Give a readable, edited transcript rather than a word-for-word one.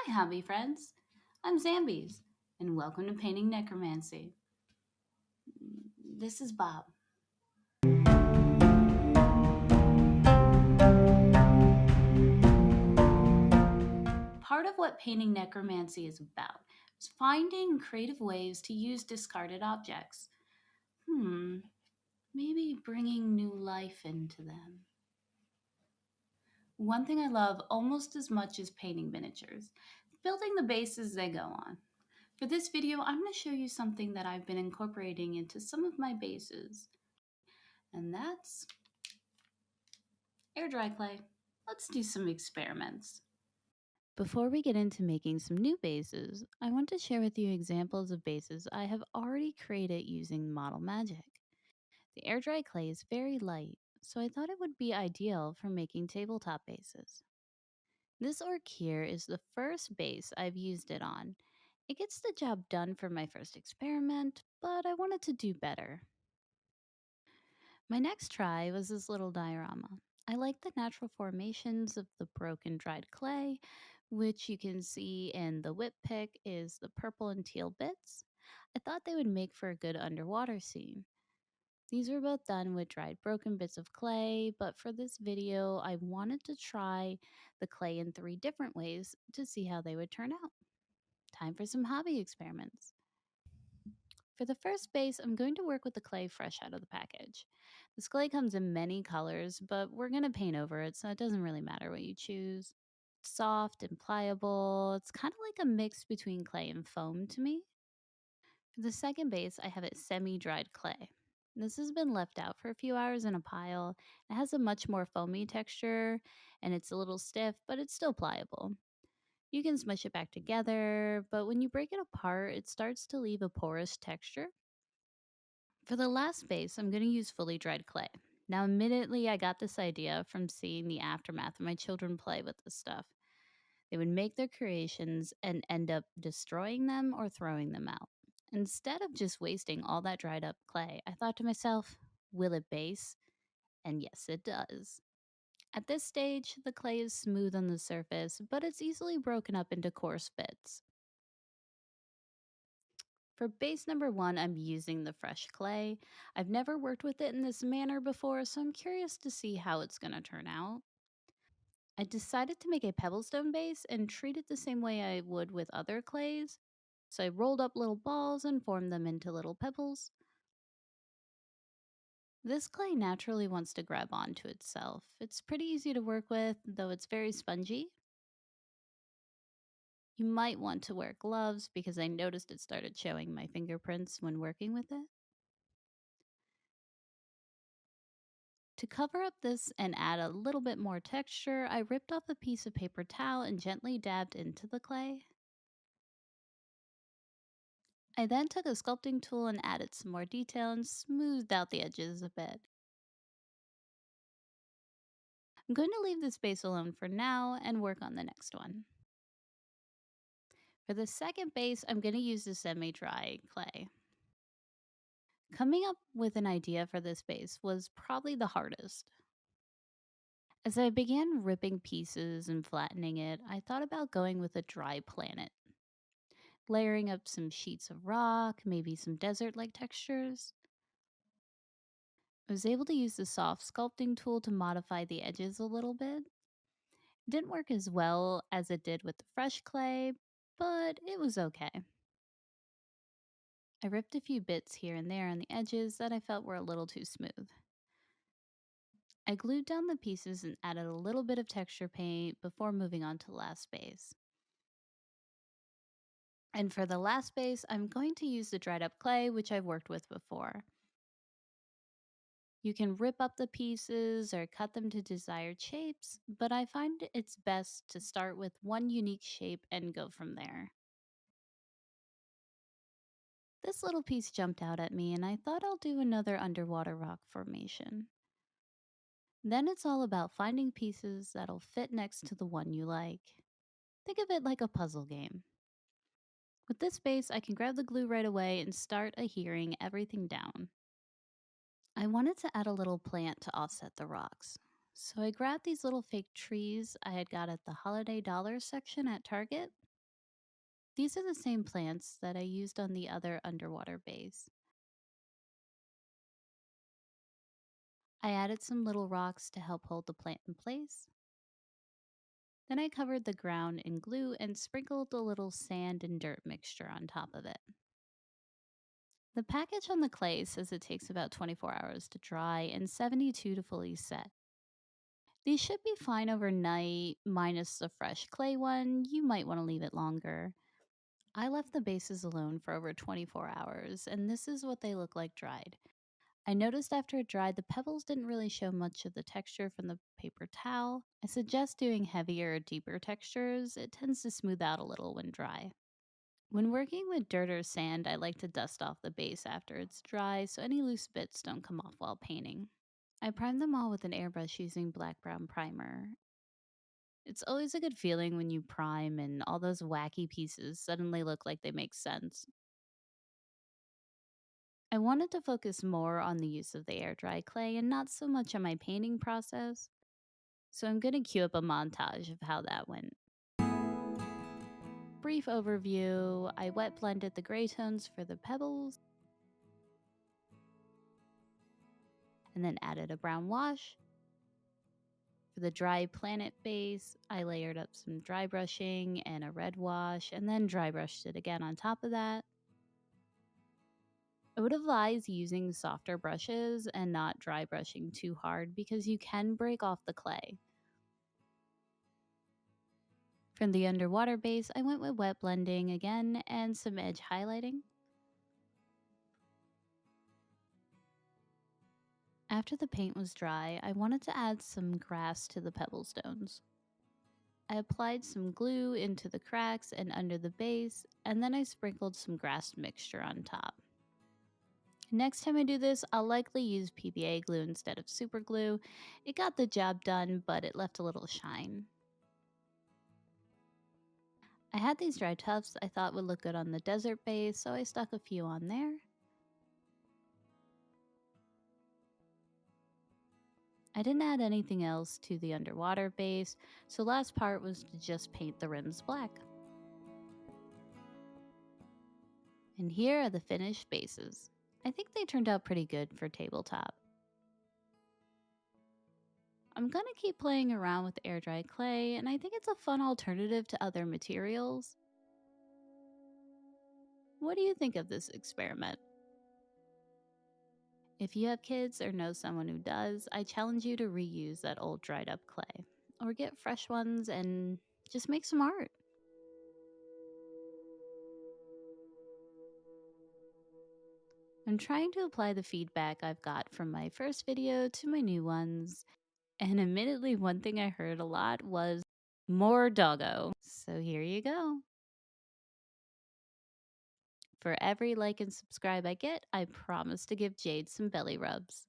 Hi, hobby friends. I'm Zambies, and welcome to Painting Necromancy. This is Bob. Part of what Painting Necromancy is about is finding creative ways to use discarded objects. Hmm, maybe bringing new life into them. One thing I love almost as much as painting miniatures, building the bases they go on. For this video, I'm going to show you something that I've been incorporating into some of my bases, and that's air dry clay. Let's do some experiments. Before we get into making some new bases, I want to share with you examples of bases I have already created using Model Magic. The air dry clay is very light, so I thought it would be ideal for making tabletop bases. This orc here is the first base I've used it on. It gets the job done for my first experiment, but I wanted to do better. My next try was this little diorama. I like the natural formations of the broken dried clay, which you can see in the whip pick is the purple and teal bits. I thought they would make for a good underwater scene. These were both done with dried broken bits of clay, but for this video, I wanted to try the clay in 3 different ways to see how they would turn out. Time for some hobby experiments. For the first base, I'm going to work with the clay fresh out of the package. This clay comes in many colors, but we're going to paint over it, so it doesn't really matter what you choose. It's soft and pliable. It's kind of like a mix between clay and foam to me. For the second base, I have it semi-dried clay. This has been left out for a few hours in a pile. It has a much more foamy texture, and it's a little stiff, but it's still pliable. You can smush it back together, but when you break it apart, it starts to leave a porous texture. For the last base, I'm going to use fully dried clay. Now, admittedly, I got this idea from seeing the aftermath of my children play with this stuff. They would make their creations and end up destroying them or throwing them out. Instead of just wasting all that dried up clay, I thought to myself, will it base? And yes, it does. At this stage, the clay is smooth on the surface, but it's easily broken up into coarse bits. For base number 1, I'm using the fresh clay. I've never worked with it in this manner before, so I'm curious to see how it's going to turn out. I decided to make a pebblestone base and treat it the same way I would with other clays. So I rolled up little balls and formed them into little pebbles. This clay naturally wants to grab onto itself. It's pretty easy to work with, though it's very spongy. You might want to wear gloves because I noticed it started showing my fingerprints when working with it. To cover up this and add a little bit more texture, I ripped off a piece of paper towel and gently dabbed into the clay. I then took a sculpting tool and added some more detail and smoothed out the edges a bit. I'm going to leave this base alone for now and work on the next one. For the second base, I'm going to use the semi-dry clay. Coming up with an idea for this base was probably the hardest. As I began ripping pieces and flattening it, I thought about going with a dry planet, layering up some sheets of rock, maybe some desert-like textures. I was able to use the soft sculpting tool to modify the edges a little bit. It didn't work as well as it did with the fresh clay, but it was okay. I ripped a few bits here and there on the edges that I felt were a little too smooth. I glued down the pieces and added a little bit of texture paint before moving on to the last base. And for the last base, I'm going to use the dried up clay, which I've worked with before. You can rip up the pieces or cut them to desired shapes, but I find it's best to start with one unique shape and go from there. This little piece jumped out at me, and I thought I'll do another underwater rock formation. Then it's all about finding pieces that'll fit next to the one you like. Think of it like a puzzle game. With this base, I can grab the glue right away and start adhering everything down. I wanted to add a little plant to offset the rocks. So I grabbed these little fake trees I had got at the Holiday Dollar section at Target. These are the same plants that I used on the other underwater base. I added some little rocks to help hold the plant in place. Then I covered the ground in glue and sprinkled a little sand and dirt mixture on top of it. The package on the clay says it takes about 24 hours to dry and 72 to fully set. These should be fine overnight, minus the fresh clay one. You might want to leave it longer. I left the bases alone for over 24 hours, and this is what they look like dried. I noticed after it dried, the pebbles didn't really show much of the texture from the paper towel. I suggest doing heavier or deeper textures. It tends to smooth out a little when dry. When working with dirt or sand, I like to dust off the base after it's dry so any loose bits don't come off while painting. I prime them all with an airbrush using black brown primer. It's always a good feeling when you prime and all those wacky pieces suddenly look like they make sense. I wanted to focus more on the use of the air dry clay and not so much on my painting process, so I'm going to cue up a montage of how that went. Brief overview: I wet blended the gray tones for the pebbles and then added a brown wash. For the dry planet base, I layered up some dry brushing and a red wash and then dry brushed it again on top of that. I would advise using softer brushes and not dry brushing too hard because you can break off the clay. From the underwater base, I went with wet blending again and some edge highlighting. After the paint was dry, I wanted to add some grass to the pebble stones. I applied some glue into the cracks and under the base, and then I sprinkled some grass mixture on top. Next time I do this, I'll likely use PVA glue instead of super glue. It got the job done, but it left a little shine. I had these dry tufts I thought would look good on the desert base, so I stuck a few on there. I didn't add anything else to the underwater base, so last part was to just paint the rims black. And here are the finished bases. I think they turned out pretty good for tabletop. I'm gonna keep playing around with air dry clay, and I think it's a fun alternative to other materials. What do you think of this experiment? If you have kids or know someone who does, I challenge you to reuse that old dried up clay, or get fresh ones and just make some art. I'm trying to apply the feedback I've got from my first video to my new ones, and admittedly, one thing I heard a lot was more doggo. So here you go. For every like and subscribe I get, I promise to give Jade some belly rubs.